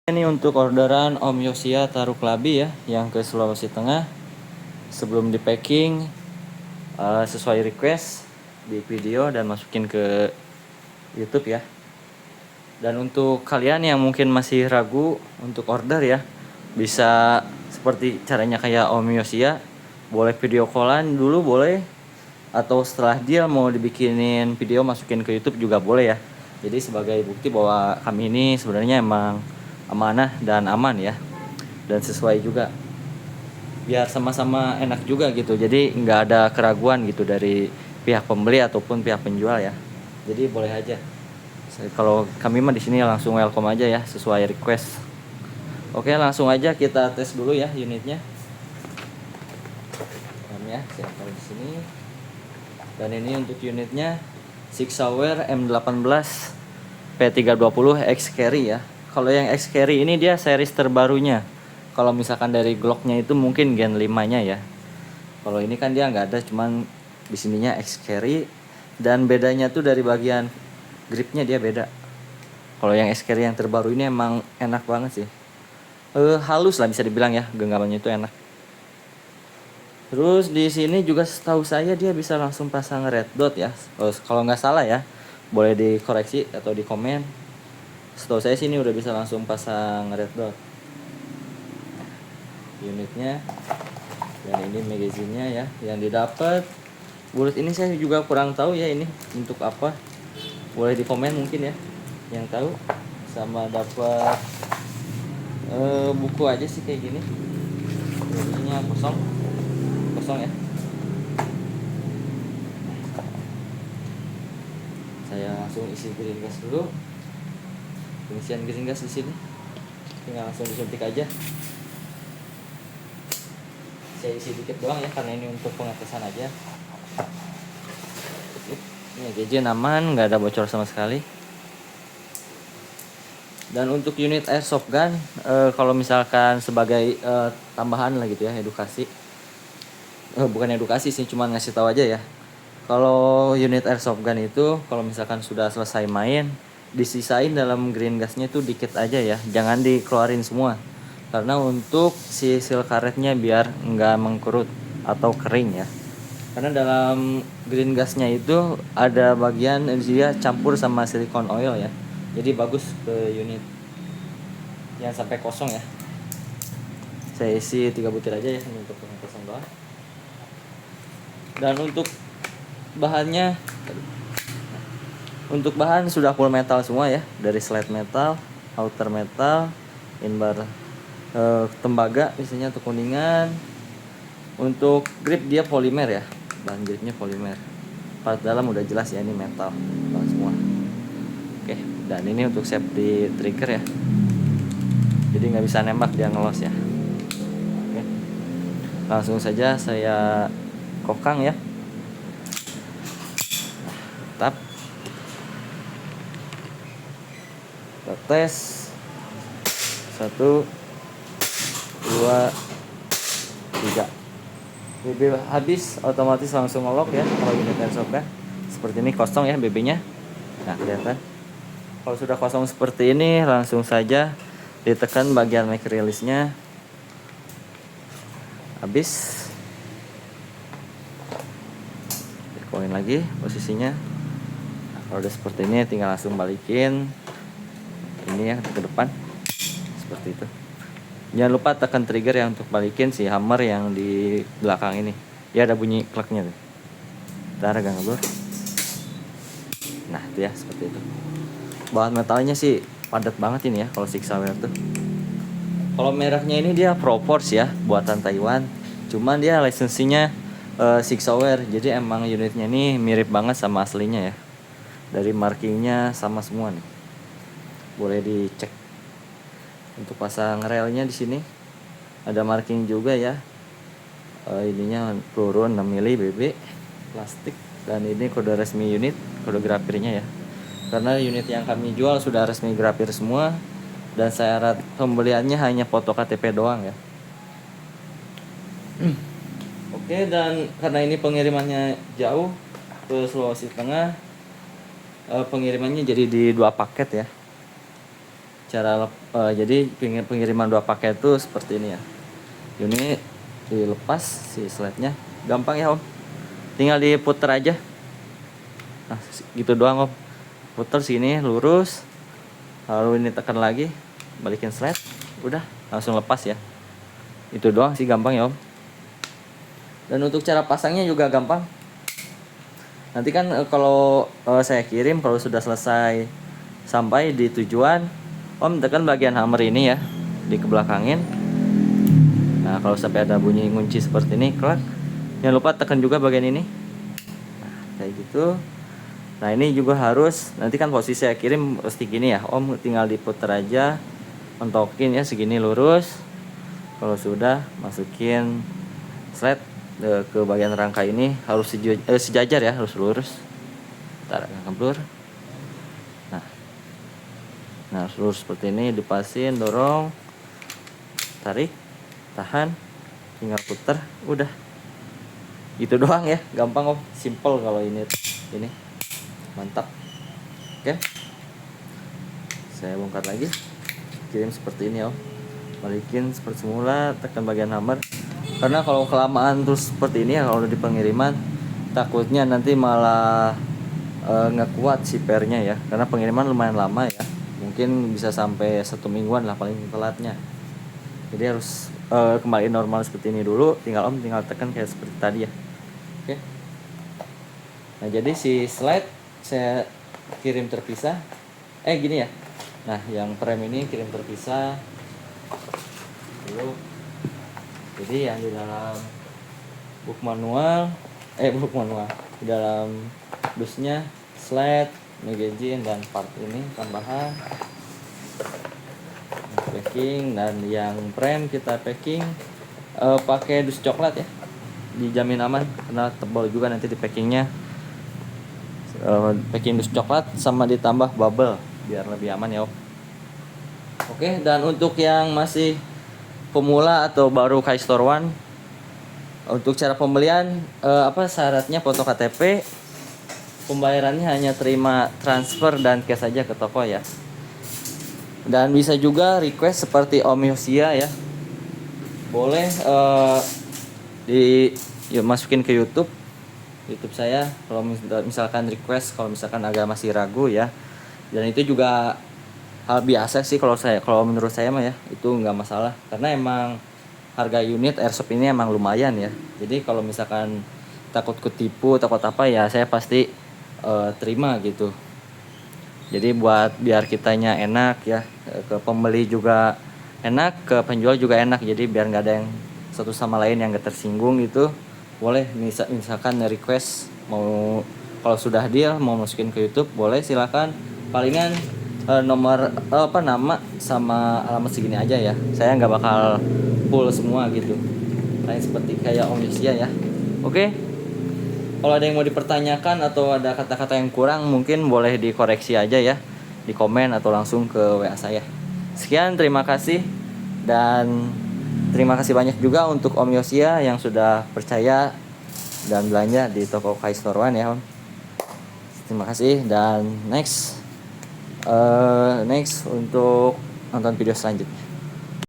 Ini untuk orderan Om Yosia Taruh Klabi ya, yang ke Sulawesi Tengah. Sebelum di packing, sesuai request di video dan masukin ke YouTube ya. Dan untuk kalian yang mungkin masih ragu untuk order ya, bisa seperti caranya kayak Om Yosia, boleh video callan dulu boleh, atau setelah dia mau dibikinin video masukin ke YouTube juga boleh ya. Jadi sebagai bukti bahwa kami ini sebenarnya emang amanah dan aman ya, dan sesuai juga, biar sama-sama enak juga gitu. Jadi nggak ada keraguan gitu dari pihak pembeli ataupun pihak penjual ya. Jadi boleh aja. Kalau kami mah di sini langsung welcome aja ya, sesuai request. Oke, langsung aja kita tes dulu ya unitnya. Ya, saya taruh di sini. Dan ini untuk unitnya Sixaware M18 P320 X Carry ya. Kalau yang X Carry ini dia series terbarunya. Kalau misalkan dari Glocknya itu mungkin Gen 5-nya ya. Kalau ini kan dia nggak ada, cuman di sininya X Carry, dan bedanya tuh dari bagian gripnya dia beda. Kalau yang X Carry yang terbaru ini emang enak banget sih. Halus lah bisa dibilang ya, genggamannya itu enak. Terus di sini juga setahu saya dia bisa langsung pasang red dot ya. Kalau nggak salah ya, boleh dikoreksi atau di komen. Setahu saya sini udah bisa langsung pasang red dot unitnya. Dan ini magazinnya ya yang didapat. Bulat ini saya juga kurang tahu ya ini untuk apa. Boleh di komen mungkin ya yang tahu. Sama dapat buku aja sih kayak gini. Ininya kosong ya. Saya langsung isi green gas dulu. Pengisian green gas di sini tinggal langsung disuntik aja. Saya isi dikit doang ya karena ini untuk pengetesan aja. Ini gadget aman, nggak ada bocor sama sekali. Dan untuk unit airsoft gun, kalau misalkan sebagai tambahan lah gitu ya, edukasi. Bukan edukasi sih, cuma ngasih tahu aja ya. Kalau unit airsoft gun itu, kalau misalkan sudah selesai main, disisain dalam green gasnya itu dikit aja ya, jangan dikeluarin semua. Karena untuk si seal karetnya biar nggak mengkerut atau kering ya. Karena dalam green gasnya itu ada bagian dia campur sama silicone oil ya. Jadi bagus ke unit. Jangan sampai kosong ya. Saya isi 3 butir aja ya untuk pengetesan doang. Dan untuk bahannya, untuk bahan sudah full metal semua ya, dari slide metal, outer metal, inbar tembaga biasanya untuk kuningan. Untuk grip dia polimer ya, bahan gripnya polimer. Part dalam udah jelas ya, ini metal semua. Oke, dan ini untuk safety trigger ya, jadi nggak bisa nembak, dia ngelos ya. Oke, langsung saja saya kokang ya. Tap, kita tes 1, 2, 3. BB habis, otomatis langsung nge-lock ya. Kalau unit airsoft kan seperti ini kosong ya BB-nya. Nah, kelihatan. Kalau sudah kosong seperti ini, langsung saja ditekan bagian make release-nya. Habis. Dikoin lagi posisinya. Nah, kalau udah seperti ini tinggal langsung balikin ini ya ke depan. Seperti itu. Jangan lupa tekan trigger ya untuk balikin si hammer yang di belakang ini. Ya ada bunyi klaknya tuh. Ntar agak ngeblur. Nah itu ya seperti itu. Bahan metalnya sih padat banget ini ya kalau Sixaware tuh. Kalau mereknya ini dia Proforce ya, buatan Taiwan. Cuman dia lisensinya Sixaware. Jadi emang unitnya ini mirip banget sama aslinya ya. Dari markingnya sama semua nih. Boleh dicek. Untuk pasang relnya di sini ada marking juga ya. Ininya peluru 6 mili BB plastik, dan ini kode resmi unit, kode grafirnya ya. Karena unit yang kami jual sudah resmi grafir semua, dan syarat pembeliannya hanya foto KTP doang ya. Oke, dan karena ini pengirimannya jauh ke Sulawesi Tengah, pengirimannya jadi di 2 paket ya. Jadi pengiriman 2 paket itu seperti ini ya. Ini dilepas si slide-nya, gampang ya Om. Tinggal diputer aja. Nah, gitu doang Om. Puter sini lurus. Lalu ini tekan lagi, balikin slide, udah langsung lepas ya. Itu doang sih, gampang ya Om. Dan untuk cara pasangnya juga gampang. Nanti kan kalau saya kirim, kalau sudah selesai sampai di tujuan, Om tekan bagian hammer ini ya, di kebelakangin. Nah, kalau sampai ada bunyi kunci seperti ini, klak. Jangan lupa tekan juga bagian ini. Nah, kayak gitu. Nah, ini juga harus, nanti kan posisi saya kirim pasti gini ya, Om tinggal diputer aja, mentokin ya segini lurus. Kalau sudah, masukin slide ke bagian rangka ini, harus sejajar ya, harus lurus. Tarik ngeblur. Nah, harus lurus seperti ini, dipasin, dorong, tarik, tahan, tinggal puter, udah. Gitu doang ya, gampang Om, simple kalau ini. Mantap. Oke. Saya bongkar lagi. Kirim seperti ini Om. Balikin seperti semula, tekan bagian hammer. Karena kalau kelamaan terus seperti ini ya, kalau di pengiriman takutnya nanti malah nggak kuat si pernya ya, karena pengiriman lumayan lama ya, mungkin bisa sampai 1 mingguan lah paling telatnya. Jadi harus kembali normal seperti ini dulu, tinggal tekan kayak seperti tadi ya. Oke. Nah, jadi si slide saya kirim terpisah. Gini ya. Nah, yang frame ini kirim terpisah dulu. Jadi yang di dalam book manual, di dalam dusnya, slide, magazine, dan part ini tambahan packing. Dan yang frame kita packing pakai dus coklat ya, dijamin aman karena tebal juga nanti di packingnya. Packing dus coklat sama ditambah bubble biar lebih aman ya Om. Oke, dan untuk yang masih pemula atau baru KaiStore One, untuk cara pembelian syaratnya foto KTP, pembayarannya hanya terima transfer dan cash saja ke toko ya. Dan bisa juga request seperti Om Yosia ya, boleh masukin ke YouTube saya kalau misalkan request, kalau misalkan agak masih ragu ya. Dan itu juga hal biasa sih kalau menurut saya mah ya, itu nggak masalah karena emang harga unit airsoft ini emang lumayan ya. Jadi kalau misalkan takut ketipu, takut apa ya, saya pasti terima gitu. Jadi biar kitanya enak ya, ke pembeli juga enak, ke penjual juga enak. Jadi biar nggak ada yang satu sama lain yang nggak tersinggung gitu. Boleh misalkan request mau, kalau sudah deal mau masukin ke YouTube, boleh silakan. Palingan nomor nama sama alamat segini aja ya, saya nggak bakal full semua gitu, lain seperti kayak Om Yosia ya. Oke, kalau ada yang mau dipertanyakan atau ada kata-kata yang kurang, mungkin boleh dikoreksi aja ya di komen atau langsung ke WA saya. Sekian, terima kasih, dan terima kasih banyak juga untuk Om Yosia yang sudah percaya dan belanja di toko KaiStore One ya Om. Terima kasih, dan next untuk nonton video selanjutnya.